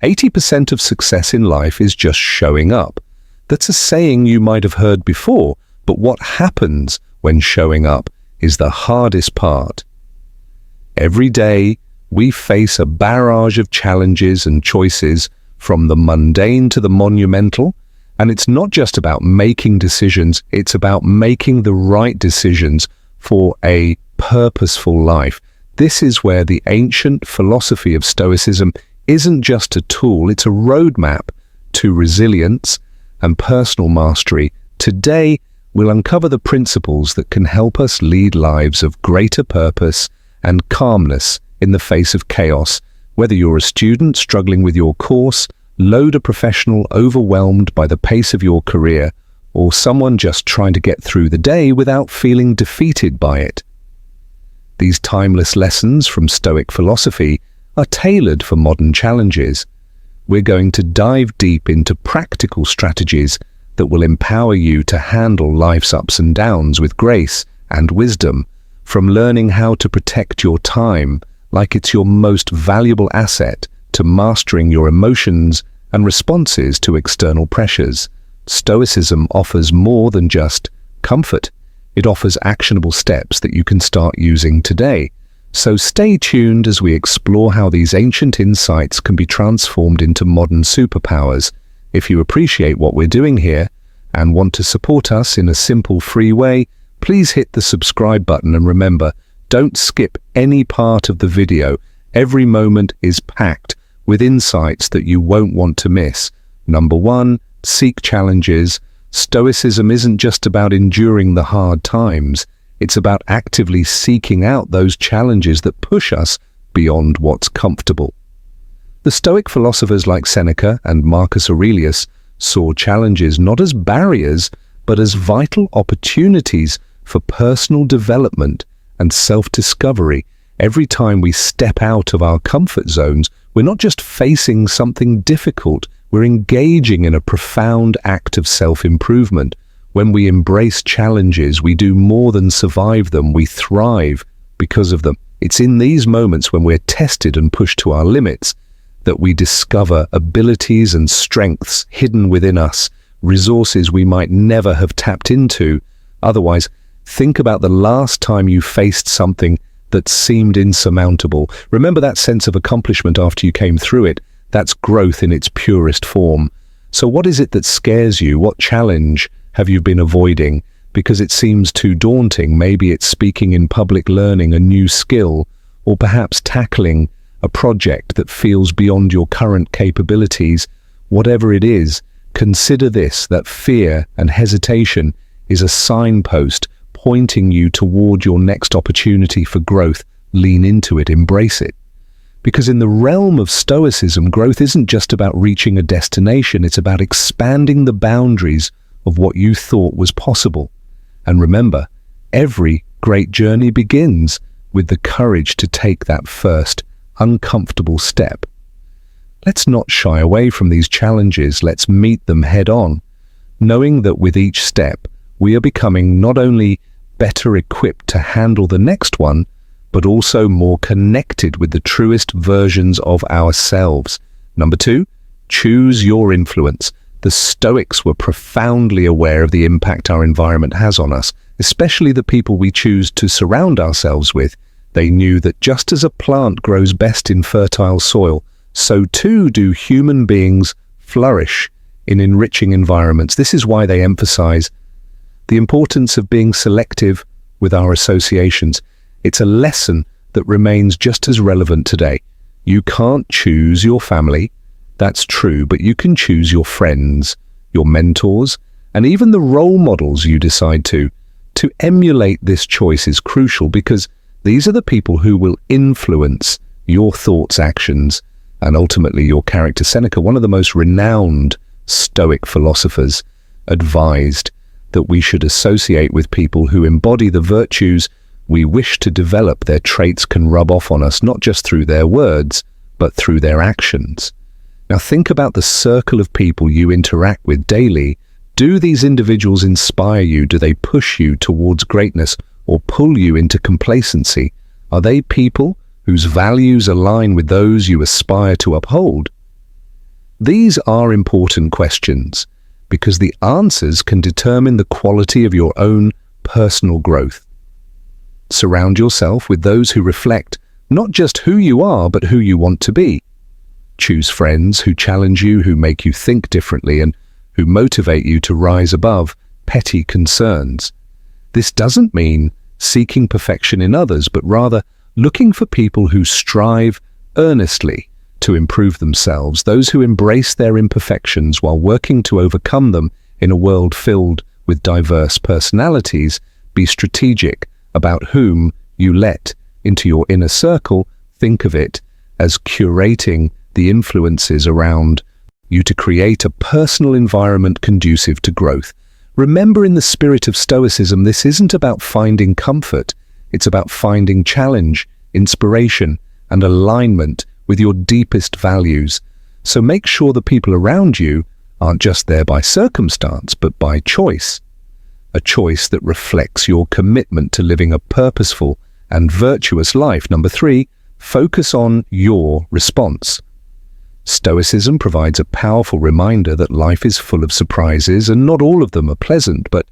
80% of success in life is just showing up. That's a saying you might have heard before, but what happens when showing up is the hardest part. Every day, we face a barrage of challenges and choices, from the mundane to the monumental, and it's not just about making decisions, it's about making the right decisions for a purposeful life. This is where the ancient philosophy of Stoicism isn't just a tool, it's a roadmap to resilience and personal mastery. Today, we'll uncover the principles that can help us lead lives of greater purpose and calmness in the face of chaos. Whether you're a student struggling with your course, a professional overwhelmed by the pace of your career, or someone just trying to get through the day without feeling defeated by it. These timeless lessons from Stoic philosophy are tailored for modern challenges. We're going to dive deep into practical strategies that will empower you to handle life's ups and downs with grace and wisdom, from learning how to protect your time like it's your most valuable asset to mastering your emotions and responses to external pressures. Stoicism offers more than just comfort. It offers actionable steps that you can start using today. So stay tuned as we explore how these ancient insights can be transformed into modern superpowers. If you appreciate what we're doing here and want to support us in a simple, free way, please hit the subscribe button, and remember, don't skip any part of the video. Every moment is packed with insights that you won't want to miss. Number 1, seek challenges. Stoicism isn't just about enduring the hard times. It's about actively seeking out those challenges that push us beyond what's comfortable. The Stoic philosophers like Seneca and Marcus Aurelius saw challenges not as barriers, but as vital opportunities for personal development and self-discovery. Every time we step out of our comfort zones, we're not just facing something difficult, we're engaging in a profound act of self-improvement. When we embrace challenges, we do more than survive them, we thrive because of them. It's in these moments when we're tested and pushed to our limits that we discover abilities and strengths hidden within us, resources we might never have tapped into otherwise. Think about the last time you faced something that seemed insurmountable. Remember that sense of accomplishment after you came through it? That's growth in its purest form. So what is it that scares you? What challenge have you been avoiding because it seems too daunting? Maybe it's speaking in public, learning a new skill, or perhaps tackling a project that feels beyond your current capabilities. Whatever it is, consider this, that fear and hesitation is a signpost pointing you toward your next opportunity for growth. Lean into it, embrace it. Because in the realm of Stoicism, growth isn't just about reaching a destination, it's about expanding the boundaries of what you thought was possible. And remember, every great journey begins with the courage to take that first uncomfortable step. Let's not shy away from these challenges, let's meet them head on, knowing that with each step, we are becoming not only better equipped to handle the next one, but also more connected with the truest versions of ourselves. Number 2, choose your influence. The Stoics were profoundly aware of the impact our environment has on us, especially the people we choose to surround ourselves with. They knew that just as a plant grows best in fertile soil, so too do human beings flourish in enriching environments. This is why they emphasize the importance of being selective with our associations. It's a lesson that remains just as relevant today. You can't choose your family, that's true, but you can choose your friends, your mentors, and even the role models you decide to. To emulate this choice is crucial because these are the people who will influence your thoughts, actions, and ultimately your character. Seneca, one of the most renowned Stoic philosophers, advised that we should associate with people who embody the virtues we wish to develop. Their traits can rub off on us not just through their words, but through their actions. Now think about the circle of people you interact with daily. Do these individuals inspire you? Do they push you towards greatness or pull you into complacency? Are they people whose values align with those you aspire to uphold? These are important questions because the answers can determine the quality of your own personal growth. Surround yourself with those who reflect not just who you are, but who you want to be. Choose friends who challenge you, who make you think differently, and who motivate you to rise above petty concerns. This doesn't mean seeking perfection in others, but rather looking for people who strive earnestly to improve themselves, those who embrace their imperfections while working to overcome them in a world filled with diverse personalities. Be strategic about whom you let into your inner circle. Think of it as curating the influences around you to create a personal environment conducive to growth. Remember, in the spirit of Stoicism, this isn't about finding comfort. It's about finding challenge, inspiration, and alignment with your deepest values. So make sure the people around you aren't just there by circumstance, but by choice. A choice that reflects your commitment to living a purposeful and virtuous life. Number 3, focus on your response. Stoicism provides a powerful reminder that life is full of surprises, and not all of them are pleasant. But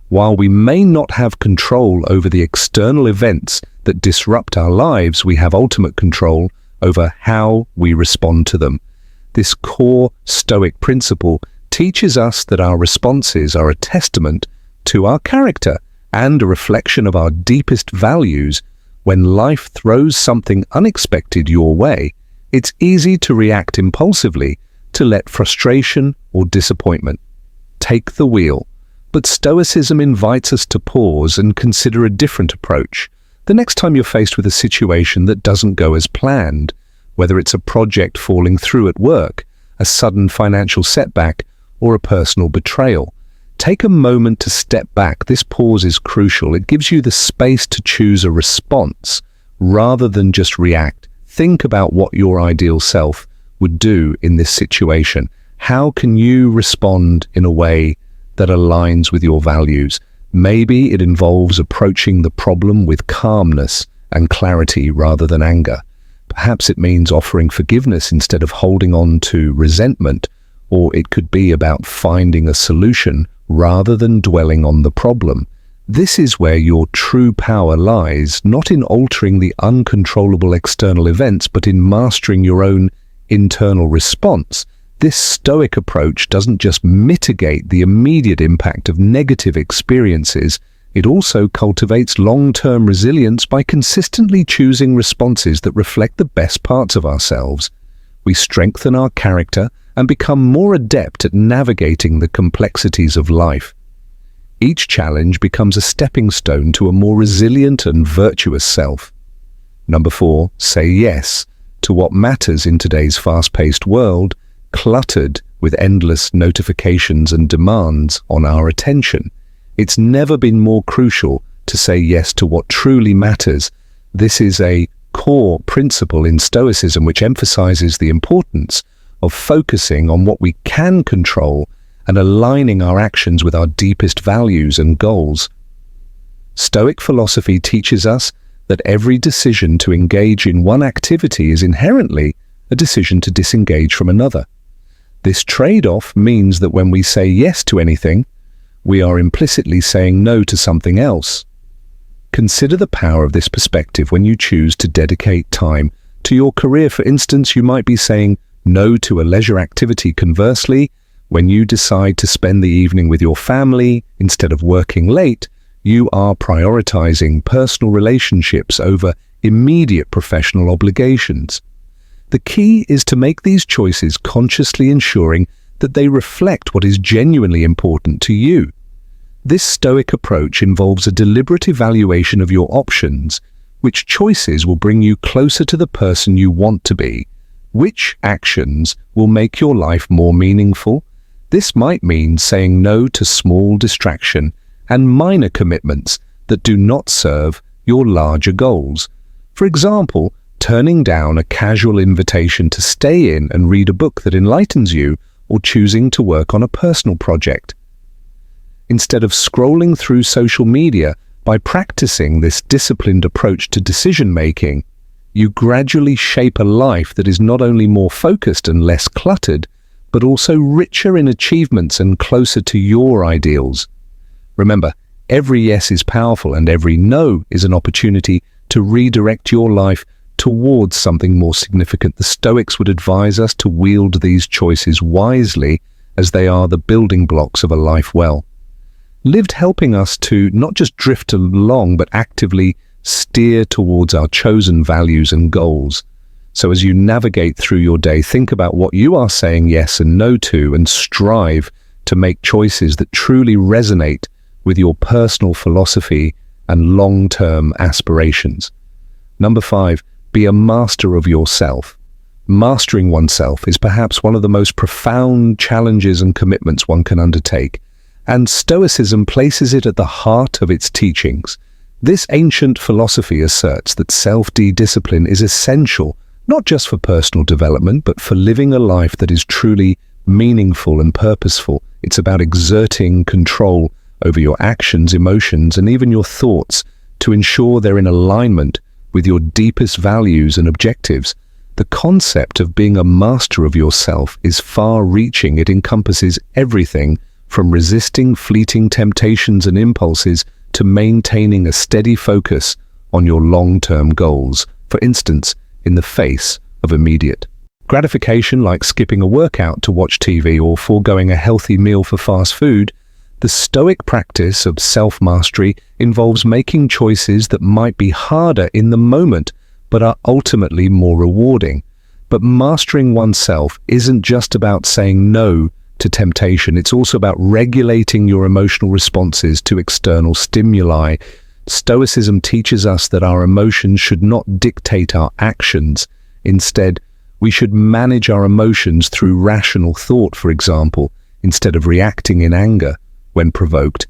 while we may not have control over the external events that disrupt our lives, we have ultimate control over how we respond to them. This core Stoic principle teaches us that our responses are a testament to our character and a reflection of our deepest values. When life throws something unexpected your way, it's easy to react impulsively, to let frustration or disappointment take the wheel. But Stoicism invites us to pause and consider a different approach. The next time you're faced with a situation that doesn't go as planned, whether it's a project falling through at work, a sudden financial setback, or a personal betrayal, take a moment to step back. This pause is crucial. It gives you the space to choose a response rather than just react. Think about what your ideal self would do in this situation. How can you respond in a way that aligns with your values? Maybe it involves approaching the problem with calmness and clarity rather than anger. Perhaps it means offering forgiveness instead of holding on to resentment, or it could be about finding a solution rather than dwelling on the problem. This is where your true power lies, not in altering the uncontrollable external events, but in mastering your own internal response. This Stoic approach doesn't just mitigate the immediate impact of negative experiences, it also cultivates long-term resilience by consistently choosing responses that reflect the best parts of ourselves. We strengthen our character and become more adept at navigating the complexities of life. Each challenge becomes a stepping stone to a more resilient and virtuous self. Number 4, say yes to what matters in today's fast-paced world, cluttered with endless notifications and demands on our attention. It's never been more crucial to say yes to what truly matters. This is a core principle in Stoicism which emphasizes the importance of focusing on what we can control and aligning our actions with our deepest values and goals. Stoic philosophy teaches us that every decision to engage in one activity is inherently a decision to disengage from another. This trade-off means that when we say yes to anything, we are implicitly saying no to something else. Consider the power of this perspective when you choose to dedicate time to your career. For instance, you might be saying no to a leisure activity. Conversely, when you decide to spend the evening with your family instead of working late, you are prioritizing personal relationships over immediate professional obligations. The key is to make these choices consciously, ensuring that they reflect what is genuinely important to you. This Stoic approach involves a deliberate evaluation of your options. Which choices will bring you closer to the person you want to be? Which actions will make your life more meaningful? This might mean saying no to small distraction and minor commitments that do not serve your larger goals. For example, turning down a casual invitation to stay in and read a book that enlightens you, or choosing to work on a personal project. Instead of scrolling through social media, by practicing this disciplined approach to decision-making, you gradually shape a life that is not only more focused and less cluttered, but also richer in achievements and closer to your ideals. Remember, every yes is powerful and every no is an opportunity to redirect your life towards something more significant. The Stoics would advise us to wield these choices wisely, as they are the building blocks of a life well lived, helping us to not just drift along, but actively steer towards our chosen values and goals. So as you navigate through your day, think about what you are saying yes and no to, and strive to make choices that truly resonate with your personal philosophy and long-term aspirations. Number 5, be a master of yourself. Mastering oneself is perhaps one of the most profound challenges and commitments one can undertake, and Stoicism places it at the heart of its teachings. This ancient philosophy asserts that self-discipline is essential, not just for personal development, but for living a life that is truly meaningful and purposeful. It's about exerting control over your actions, emotions, and even your thoughts to ensure they're in alignment with your deepest values and objectives. The concept of being a master of yourself is far-reaching. It encompasses everything from resisting fleeting temptations and impulses to maintaining a steady focus on your long-term goals. For instance, in the face of immediate gratification, like skipping a workout to watch TV or foregoing a healthy meal for fast food, the Stoic practice of self-mastery involves making choices that might be harder in the moment, but are ultimately more rewarding. But mastering oneself isn't just about saying no to temptation. It's also about regulating your emotional responses to external stimuli. Stoicism teaches us that our emotions should not dictate our actions. Instead, we should manage our emotions through rational thought, for example, instead of reacting in anger when provoked.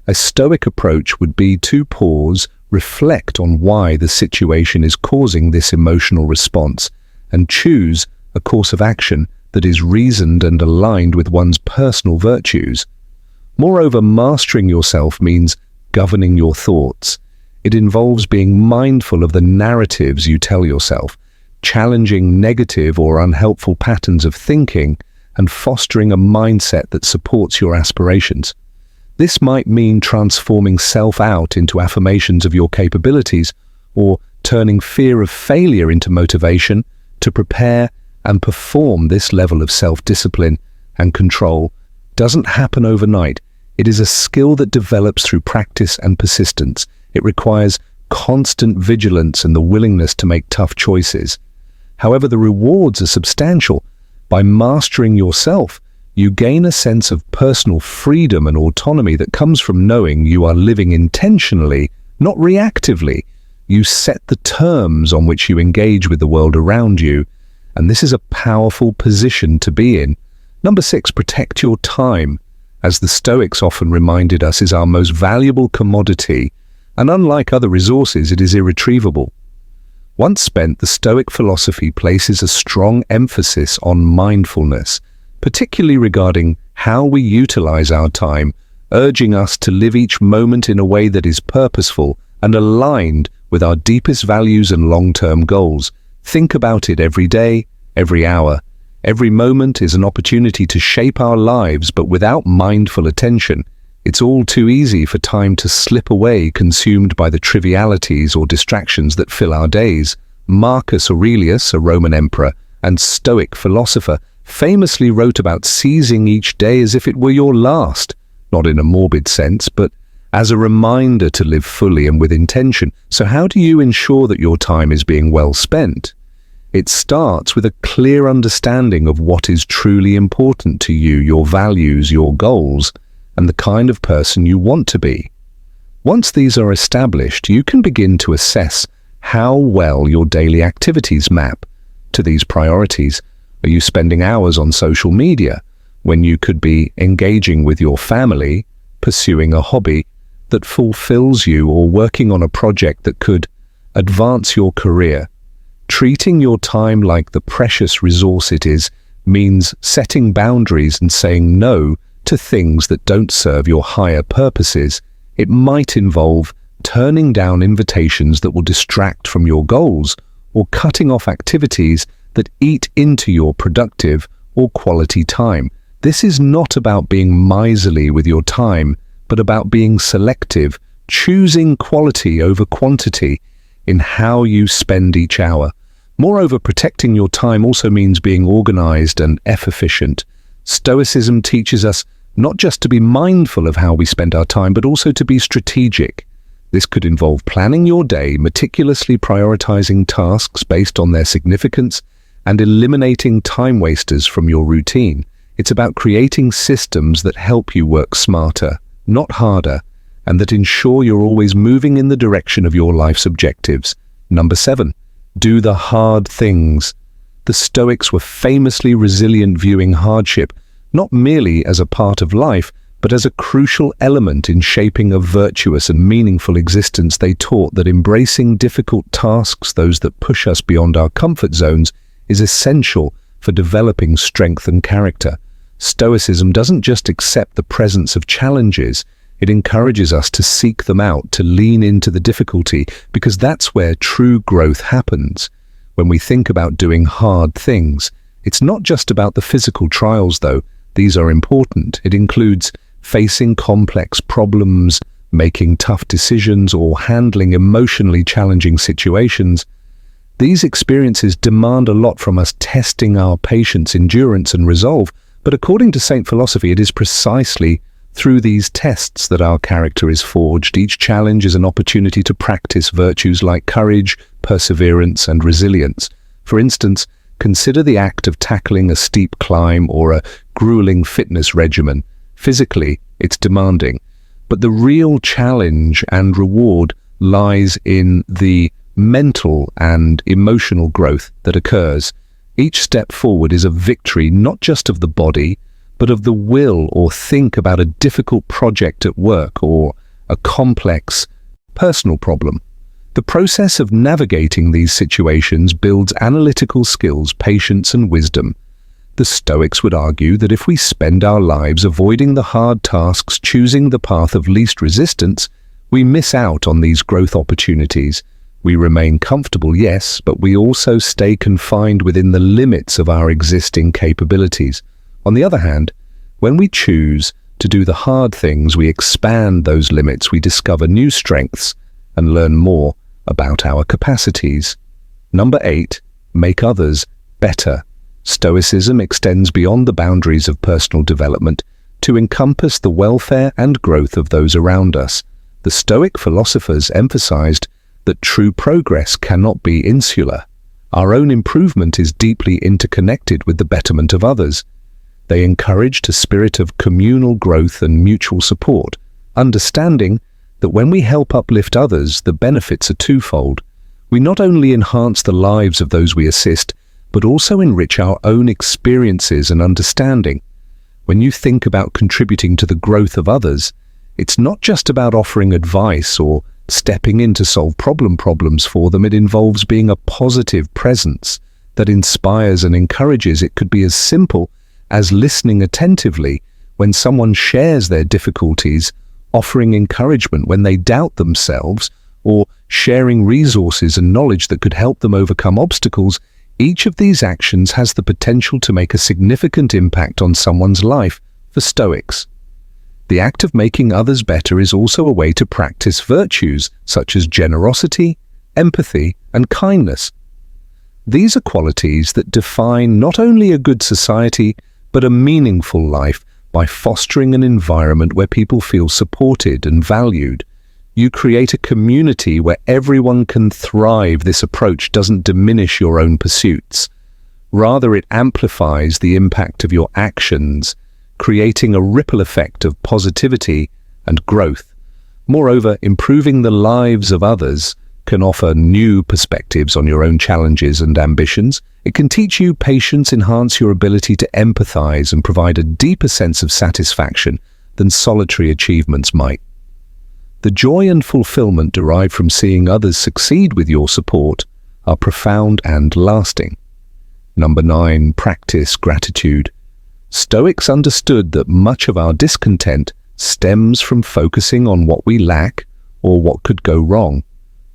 A Stoic approach would be to pause, reflect on why the situation is causing this emotional response, and choose a course of action that is reasoned and aligned with one's personal virtues. Moreover, mastering yourself means governing your thoughts. It involves being mindful of the narratives you tell yourself, challenging negative or unhelpful patterns of thinking, and fostering a mindset that supports your aspirations. This might mean transforming self-out into affirmations of your capabilities, or turning fear of failure into motivation to prepare and perform. This level of self-discipline and control doesn't happen overnight. It is a skill that develops through practice and persistence. It requires constant vigilance and the willingness to make tough choices. However, the rewards are substantial. By mastering yourself, you gain a sense of personal freedom and autonomy that comes from knowing you are living intentionally, not reactively. You set the terms on which you engage with the world around you, and this is a powerful position to be in. Number 6, protect your time. As the Stoics often reminded us, is our most valuable commodity, and unlike other resources, it is irretrievable. Once spent, the Stoic philosophy places a strong emphasis on mindfulness, particularly regarding how we utilize our time, urging us to live each moment in a way that is purposeful and aligned with our deepest values and long-term goals. Think about it every day, every hour. Every moment is an opportunity to shape our lives, but without mindful attention, it's all too easy for time to slip away, consumed by the trivialities or distractions that fill our days. Marcus Aurelius, a Roman emperor and Stoic philosopher, famously wrote about seizing each day as if it were your last, not in a morbid sense, but as a reminder to live fully and with intention. So how do you ensure that your time is being well spent? It starts with a clear understanding of what is truly important to you, your values, your goals, and the kind of person you want to be. Once these are established, you can begin to assess how well your daily activities map to these priorities. Are you spending hours on social media when you could be engaging with your family, pursuing a hobby that fulfills you, or working on a project that could advance your career? Treating your time like the precious resource it is means setting boundaries and saying no to things that don't serve your higher purposes. It might involve turning down invitations that will distract from your goals, or cutting off activities that eat into your productive or quality time. This is not about being miserly with your time, but about being selective, choosing quality over quantity in how you spend each hour. Moreover, protecting your time also means being organized and efficient. Stoicism teaches us not just to be mindful of how we spend our time, but also to be strategic. This could involve planning your day, meticulously prioritizing tasks based on their significance, and eliminating time wasters from your routine. It's about creating systems that help you work smarter, not harder, and that ensure you're always moving in the direction of your life's objectives. Number 7. Do the hard things. The Stoics were famously resilient, viewing hardship not merely as a part of life, but as a crucial element in shaping a virtuous and meaningful existence. They taught that embracing difficult tasks, those that push us beyond our comfort zones, is essential for developing strength and character. Stoicism doesn't just accept the presence of challenges, it encourages us to seek them out, to lean into the difficulty, because that's where true growth happens. When we think about doing hard things, it's not just about the physical trials, though. These are important. It includes facing complex problems, making tough decisions, or handling emotionally challenging situations. These experiences demand a lot from us, testing our patience, endurance, and resolve. But according to Saint philosophy, it is precisely through these tests that our character is forged. Each challenge is an opportunity to practice virtues like courage, perseverance, and resilience. For instance, consider the act of tackling a steep climb or a grueling fitness regimen. Physically, it's demanding, but the real challenge and reward lies in the mental and emotional growth that occurs. Each step forward is a victory not just of the body, but of the will, or think about a difficult project at work or a complex personal problem. The process of navigating these situations builds analytical skills, patience, and wisdom. The Stoics would argue that if we spend our lives avoiding the hard tasks, choosing the path of least resistance, we miss out on these growth opportunities. We remain comfortable, yes, but we also stay confined within the limits of our existing capabilities. On the other hand, when we choose to do the hard things, we expand those limits, we discover new strengths, and learn more about our capacities. Number 8, make others better. Stoicism extends beyond the boundaries of personal development to encompass the welfare and growth of those around us. The Stoic philosophers emphasized that true progress cannot be insular. Our own improvement is deeply interconnected with the betterment of others. They encouraged a spirit of communal growth and mutual support, understanding that when we help uplift others, the benefits are twofold. We not only enhance the lives of those we assist, but also enrich our own experiences and understanding. When you think about contributing to the growth of others, it's not just about offering advice or stepping in to solve problems for them. It involves being a positive presence that inspires and encourages. It could be as simple as listening attentively when someone shares their difficulties, offering encouragement when they doubt themselves, or sharing resources and knowledge that could help them overcome obstacles. Each of these actions has the potential to make a significant impact on someone's life. For Stoics, the act of making others better is also a way to practice virtues such as generosity, empathy, and kindness. These are qualities that define not only a good society, but a meaningful life. By fostering an environment where people feel supported and valued, you create a community where everyone can thrive. This approach doesn't diminish your own pursuits. Rather, it amplifies the impact of your actions, creating a ripple effect of positivity and growth. Moreover, improving the lives of others can offer new perspectives on your own challenges and ambitions. It can teach you patience, enhance your ability to empathize, and provide a deeper sense of satisfaction than solitary achievements might. The joy and fulfillment derived from seeing others succeed with your support are profound and lasting. Number 9, practice gratitude. Stoics understood that much of our discontent stems from focusing on what we lack or what could go wrong.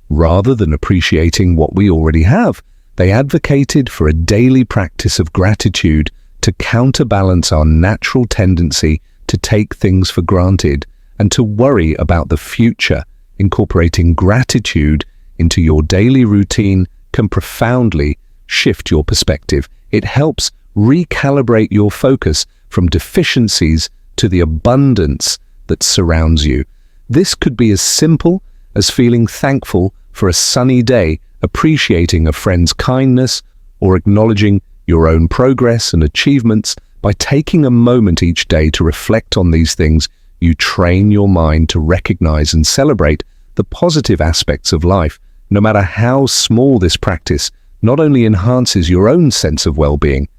Rather than appreciating what we already have, they advocated for a daily practice of gratitude, to counterbalance our natural tendency to take things for granted and to worry about the future. Incorporating gratitude into your daily routine can profoundly shift your perspective. It helps recalibrate your focus from deficiencies to the abundance that surrounds you. This could be as simple as feeling thankful for a sunny day, appreciating a friend's kindness, or acknowledging your own progress and achievements. By taking a moment each day to reflect on these things, you train your mind to recognize and celebrate the positive aspects of life. No matter how small, this practice not only enhances your own sense of well-being,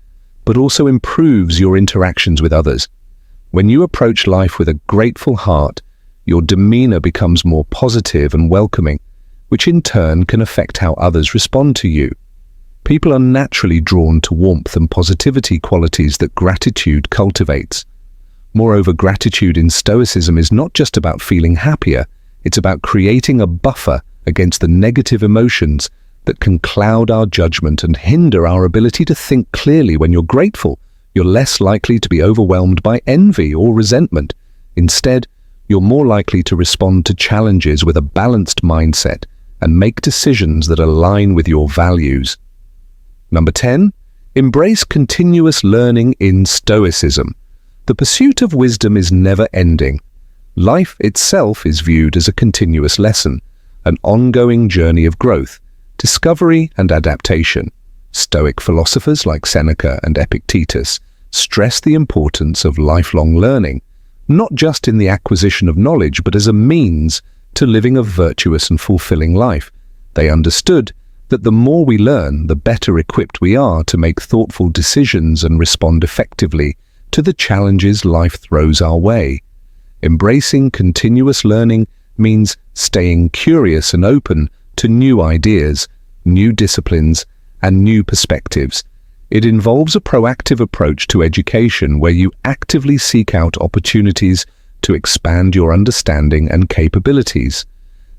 but also improves your interactions with others. When you approach life with a grateful heart, your demeanor becomes more positive and welcoming, which in turn can affect how others respond to you. People are naturally drawn to warmth and positivity, qualities that gratitude cultivates. Moreover, gratitude in Stoicism is not just about feeling happier, it's about creating a buffer against the negative emotions that can cloud our judgment and hinder our ability to think clearly. When you're grateful, you're less likely to be overwhelmed by envy or resentment. Instead, you're more likely to respond to challenges with a balanced mindset and make decisions that align with your values. Number 10, embrace continuous learning in Stoicism. The pursuit of wisdom is never ending. Life itself is viewed as a continuous lesson, an ongoing journey of growth, discovery and adaptation. Stoic philosophers like Seneca and Epictetus stress the importance of lifelong learning, not just in the acquisition of knowledge, but as a means to living a virtuous and fulfilling life. They understood that the more we learn, the better equipped we are to make thoughtful decisions and respond effectively to the challenges life throws our way. Embracing continuous learning means staying curious and open to new ideas, new disciplines, and new perspectives. It involves a proactive approach to education where you actively seek out opportunities to expand your understanding and capabilities.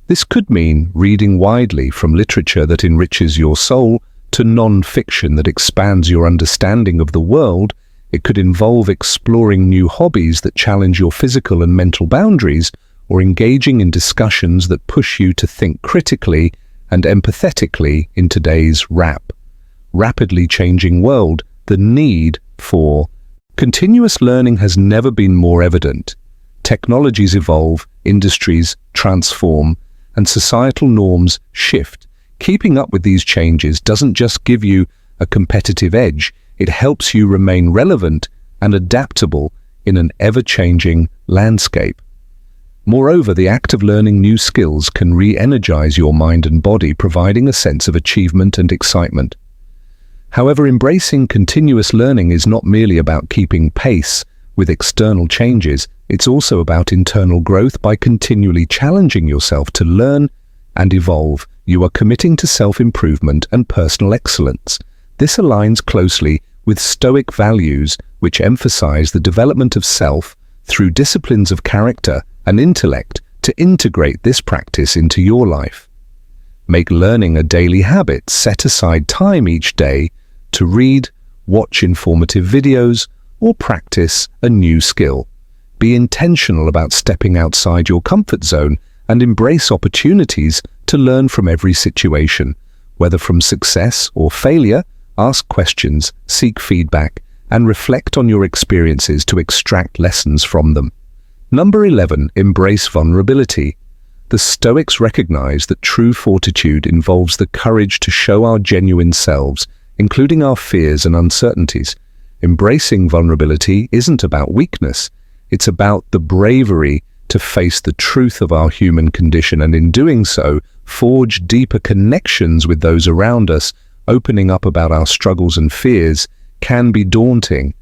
This could mean reading widely, from literature that enriches your soul to non-fiction that expands your understanding of the world. It could involve exploring new hobbies that challenge your physical and mental boundaries, or engaging in discussions that push you to think critically and empathetically. In today's rapidly changing world, the need for continuous learning has never been more evident. Technologies evolve, industries transform, and societal norms shift. Keeping up with these changes doesn't just give you a competitive edge, it helps you remain relevant and adaptable in an ever-changing landscape. Moreover, the act of learning new skills can re-energize your mind and body, providing a sense of achievement and excitement. However, embracing continuous learning is not merely about keeping pace with external changes, it's also about internal growth. By continually challenging yourself to learn and evolve, you are committing to self-improvement and personal excellence. This aligns closely with Stoic values, which emphasize the development of self through disciplines of character and intellect. To integrate this practice into your life, make learning a daily habit. Set aside time each day to read, watch informative videos, or practice a new skill. Be intentional about stepping outside your comfort zone and embrace opportunities to learn from every situation. Whether from success or failure, ask questions, seek feedback, and reflect on your experiences to extract lessons from them. Number 11, embrace vulnerability. The Stoics recognize that true fortitude involves the courage to show our genuine selves, including our fears and uncertainties. Embracing vulnerability isn't about weakness, it's about the bravery to face the truth of our human condition, and in doing so, forge deeper connections with those around us. Opening up about our struggles and fears can be daunting.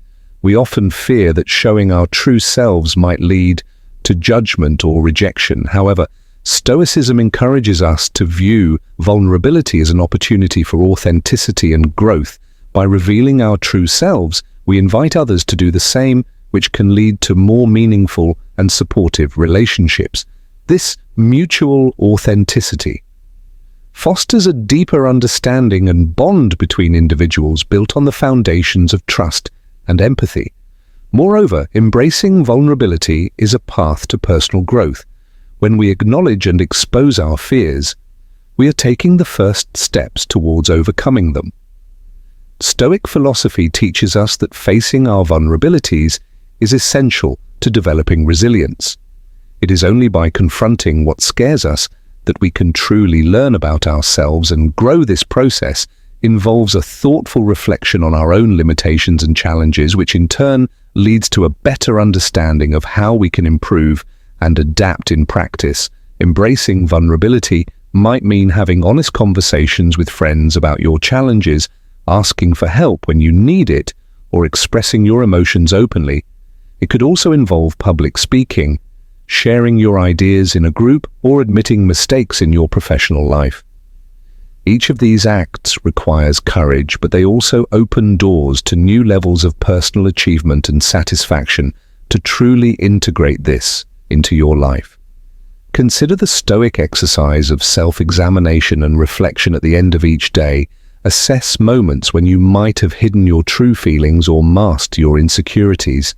We often fear that showing our true selves might lead to judgment or rejection. However, Stoicism encourages us to view vulnerability as an opportunity for authenticity and growth. By revealing our true selves, we invite others to do the same, which can lead to more meaningful and supportive relationships. This mutual authenticity fosters a deeper understanding and bond between individuals, built on the foundations of trust and empathy. Moreover, embracing vulnerability is a path to personal growth. When we acknowledge and expose our fears, we are taking the first steps towards overcoming them. Stoic philosophy teaches us that facing our vulnerabilities is essential to developing resilience. It is only by confronting what scares us that we can truly learn about ourselves, and grow. This process involves a thoughtful reflection on our own limitations and challenges, which in turn leads to a better understanding of how we can improve and adapt in practice. Embracing vulnerability might mean having honest conversations with friends about your challenges, asking for help when you need it, or expressing your emotions openly. It could also involve public speaking, sharing your ideas in a group, or admitting mistakes in your professional life. Each of these acts requires courage, but they also open doors to new levels of personal achievement and satisfaction. To truly integrate this into your life, consider the Stoic exercise of self-examination and reflection at the end of each day. Assess moments when you might have hidden your true feelings or masked your insecurities.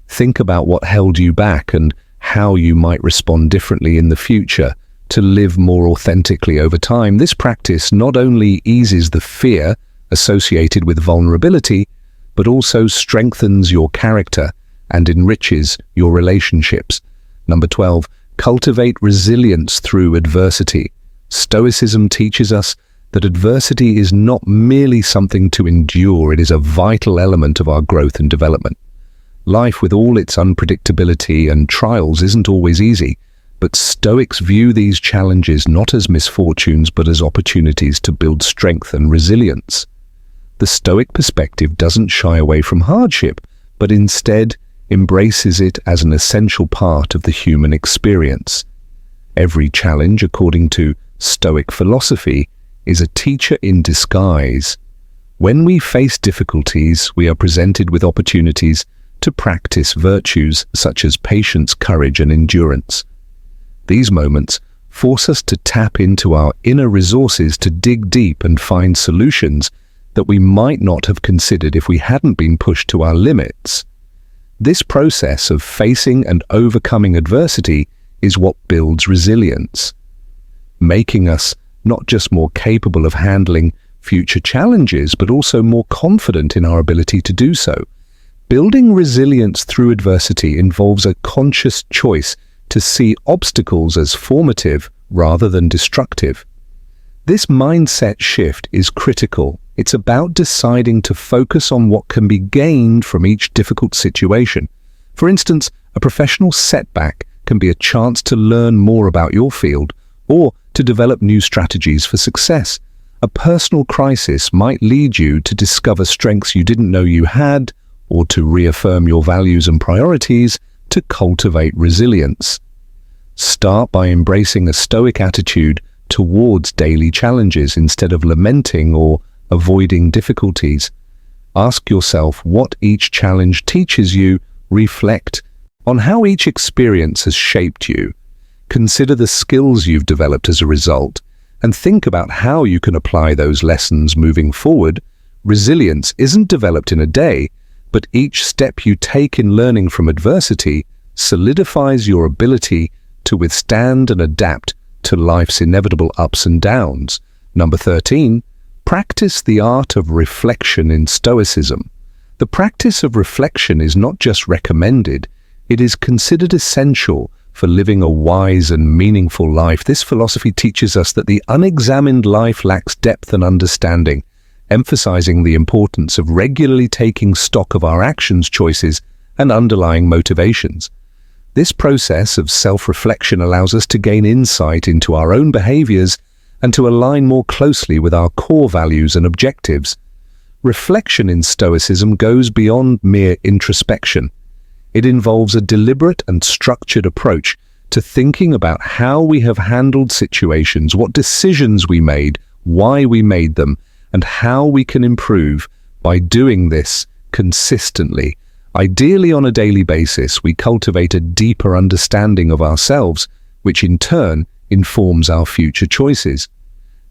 Think about what held you back and how you might respond differently in the future to live more authentically over time. This practice not only eases the fear associated with vulnerability, but also strengthens your character and enriches your relationships. Number 12, cultivate resilience through adversity. Stoicism teaches us that adversity is not merely something to endure, it is a vital element of our growth and development. Life, with all its unpredictability and trials, isn't always easy, but Stoics view these challenges not as misfortunes but as opportunities to build strength and resilience. The Stoic perspective doesn't shy away from hardship, but instead embraces it as an essential part of the human experience. Every challenge, according to Stoic philosophy, is a teacher in disguise. When we face difficulties, we are presented with opportunities to practice virtues such as patience, courage, and endurance. These moments force us to tap into our inner resources, to dig deep and find solutions that we might not have considered if we hadn't been pushed to our limits. This process of facing and overcoming adversity is what builds resilience, making us not just more capable of handling future challenges, but also more confident in our ability to do so. Building resilience through adversity involves a conscious choice to see obstacles as formative rather than destructive. This mindset shift is critical. It's about deciding to focus on what can be gained from each difficult situation. For instance, a professional setback can be a chance to learn more about your field or to develop new strategies for success. A personal crisis might lead you to discover strengths you didn't know you had, or to reaffirm your values and priorities, to cultivate resilience. Start by embracing a Stoic attitude towards daily challenges instead of lamenting or avoiding difficulties. Ask yourself what each challenge teaches you. Reflect on how each experience has shaped you. Consider the skills you've developed as a result, and think about how you can apply those lessons moving forward. Resilience isn't developed in a day, but each step you take in learning from adversity solidifies your ability to withstand and adapt to life's inevitable ups and downs. Number 13, practice the art of reflection in Stoicism. The practice of reflection is not just recommended, it is considered essential for living a wise and meaningful life. This philosophy teaches us that the unexamined life lacks depth and understanding, emphasizing the importance of regularly taking stock of our actions, choices, and underlying motivations. This process of self-reflection allows us to gain insight into our own behaviors and to align more closely with our core values and objectives. Reflection in Stoicism goes beyond mere introspection. It involves a deliberate and structured approach to thinking about how we have handled situations, what decisions we made, why we made them, and how we can improve. By doing this consistently, ideally on a daily basis, we cultivate a deeper understanding of ourselves, which in turn informs our future choices.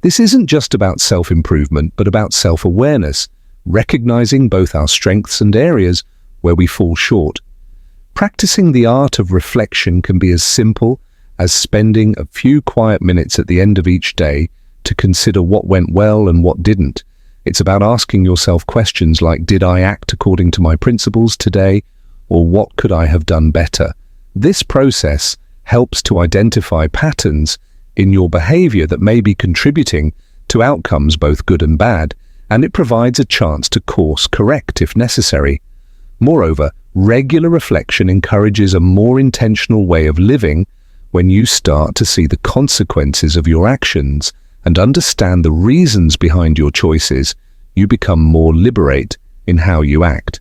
This isn't just about self-improvement, but about self-awareness. recognizing both our strengths and areas where we fall short. Practicing the art of reflection can be as simple as spending a few quiet minutes at the end of each day to consider what went well and what didn't. It's about asking yourself questions like, did I act according to my principles today, or what could I have done better? This process helps to identify patterns in your behavior that may be contributing to outcomes both good and bad, and it provides a chance to course correct if necessary. Moreover, regular reflection encourages a more intentional way of living. When you start to see the consequences of your actions and understand the reasons behind your choices, you become more liberate in how you act.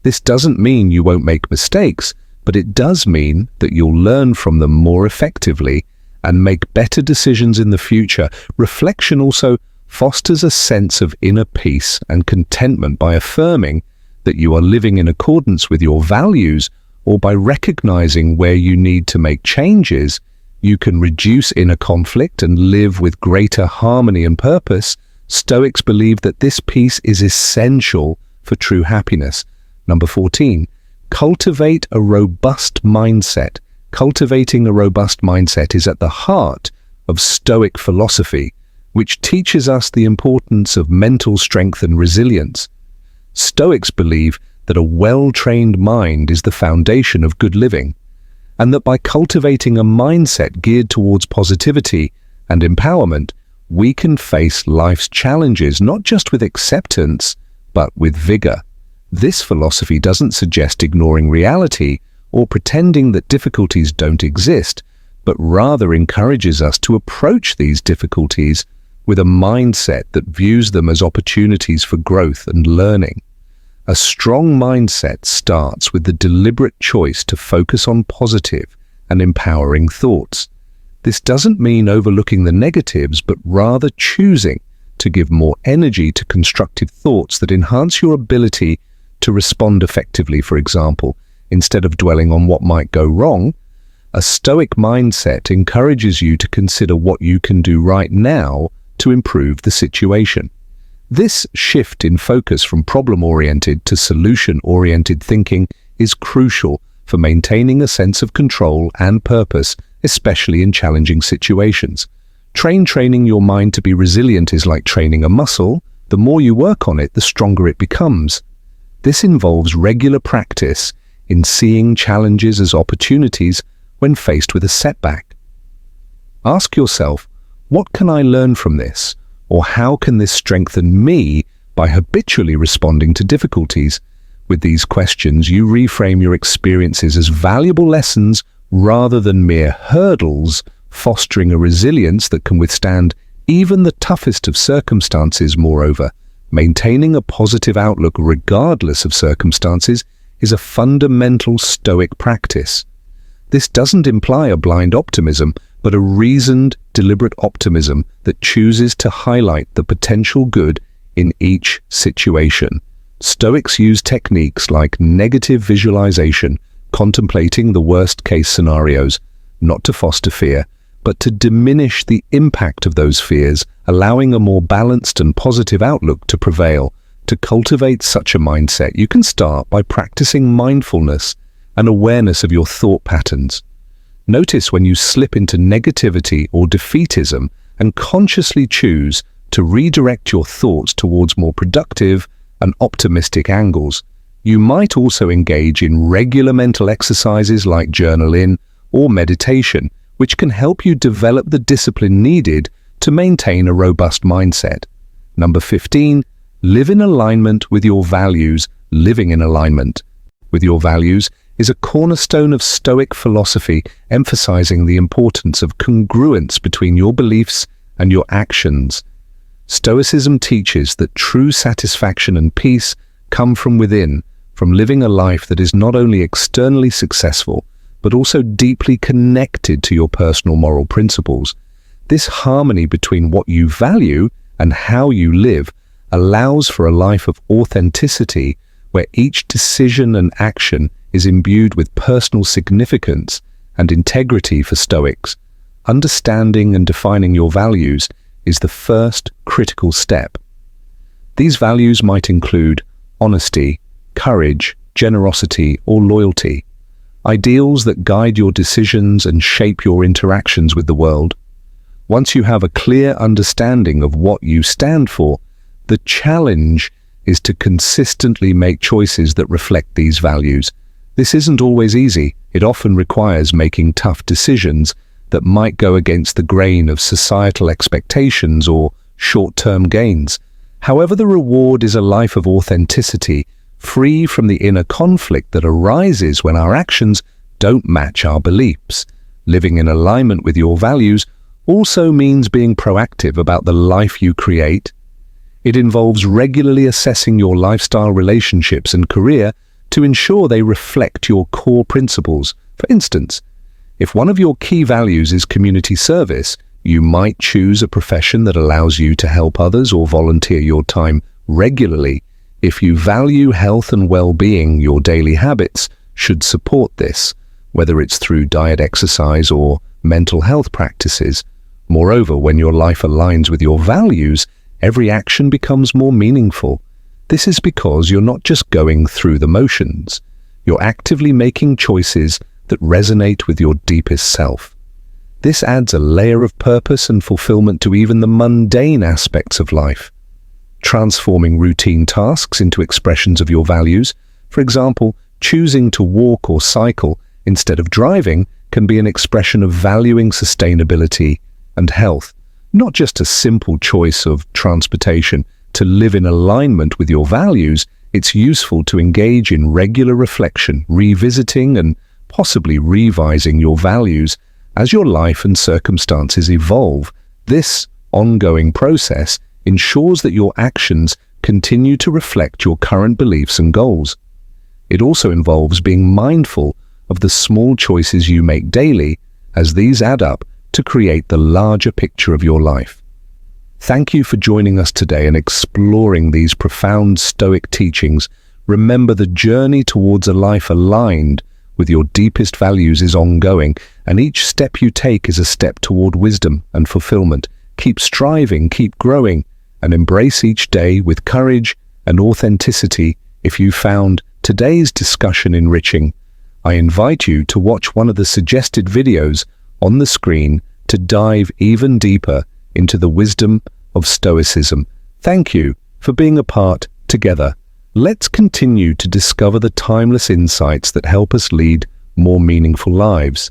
This doesn't mean you won't make mistakes, but it does mean that you'll learn from them more effectively and make better decisions in the future. Reflection also fosters a sense of inner peace and contentment by affirming that you are living in accordance with your values, or by recognizing where you need to make changes. You can reduce inner conflict and live with greater harmony and purpose. Stoics believe that this peace is essential for true happiness. Number 14, cultivate a robust mindset. Cultivating a robust mindset is at the heart of Stoic philosophy, which teaches us the importance of mental strength and resilience. Stoics believe that a well-trained mind is the foundation of good living, and that by cultivating a mindset geared towards positivity and empowerment, we can face life's challenges not just with acceptance, but with vigor. This philosophy doesn't suggest ignoring reality or pretending that difficulties don't exist, but rather encourages us to approach these difficulties with a mindset that views them as opportunities for growth and learning. A strong mindset starts with the deliberate choice to focus on positive and empowering thoughts. This doesn't mean overlooking the negatives, but rather choosing to give more energy to constructive thoughts that enhance your ability to respond effectively. For example, instead of dwelling on what might go wrong, a Stoic mindset encourages you to consider what you can do right now to improve the situation. This shift in focus from problem-oriented to solution-oriented thinking is crucial for maintaining a sense of control and purpose, especially in challenging situations. Training your mind to be resilient is like training a muscle. The more you work on it, the stronger it becomes. This involves regular practice in seeing challenges as opportunities when faced with a setback. Ask yourself, what can I learn from this? Or how can this strengthen me by habitually responding to difficulties? With these questions, you reframe your experiences as valuable lessons rather than mere hurdles, fostering a resilience that can withstand even the toughest of circumstances. Moreover, maintaining a positive outlook regardless of circumstances is a fundamental Stoic practice. This doesn't imply a blind optimism, but a reasoned, deliberate optimism that chooses to highlight the potential good in each situation. Stoics use techniques like negative visualization, contemplating the worst-case scenarios, not to foster fear, but to diminish the impact of those fears, allowing a more balanced and positive outlook to prevail. To cultivate such a mindset, you can start by practicing mindfulness and awareness of your thought patterns. Notice when you slip into negativity or defeatism and consciously choose to redirect your thoughts towards more productive and optimistic angles. You might also engage in regular mental exercises like journaling or meditation, which can help you develop the discipline needed to maintain a robust mindset. Number 15, live in alignment with your values. Living in alignment with your values is a cornerstone of Stoic philosophy, emphasizing the importance of congruence between your beliefs and your actions. Stoicism teaches that true satisfaction and peace come from within, from living a life that is not only externally successful, but also deeply connected to your personal moral principles. This harmony between what you value and how you live allows for a life of authenticity, where each decision and action is imbued with personal significance and integrity. For Stoics, understanding and defining your values is the first critical step. These values might include honesty, courage, generosity, or loyalty, ideals that guide your decisions and shape your interactions with the world. Once you have a clear understanding of what you stand for, the challenge is to consistently make choices that reflect these values. This isn't always easy. It often requires making tough decisions that might go against the grain of societal expectations or short-term gains. However, the reward is a life of authenticity, free from the inner conflict that arises when our actions don't match our beliefs. Living in alignment with your values also means being proactive about the life you create. It involves regularly assessing your lifestyle, relationships, and career to ensure they reflect your core principles. For instance, if one of your key values is community service, you might choose a profession that allows you to help others or volunteer your time regularly. If you value health and well-being, your daily habits should support this, whether it's through diet, exercise, or mental health practices. Moreover, when your life aligns with your values, every action becomes more meaningful. This is because you're not just going through the motions. You're actively making choices that resonate with your deepest self. This adds a layer of purpose and fulfillment to even the mundane aspects of life, transforming routine tasks into expressions of your values. For example, choosing to walk or cycle instead of driving can be an expression of valuing sustainability and health, not just a simple choice of transportation. To live in alignment with your values, it's useful to engage in regular reflection, revisiting and possibly revising your values as your life and circumstances evolve. This ongoing process ensures that your actions continue to reflect your current beliefs and goals. It also involves being mindful of the small choices you make daily, as these add up to create the larger picture of your life. Thank you for joining us today and exploring these profound Stoic teachings. Remember, the journey towards a life aligned with your deepest values is ongoing, and each step you take is a step toward wisdom and fulfillment. Keep striving, keep growing, and embrace each day with courage and authenticity. If you found today's discussion enriching, I invite you to watch one of the suggested videos on the screen to dive even deeper into the wisdom of Stoicism. Thank you for being a part together. Let's continue to discover the timeless insights that help us lead more meaningful lives.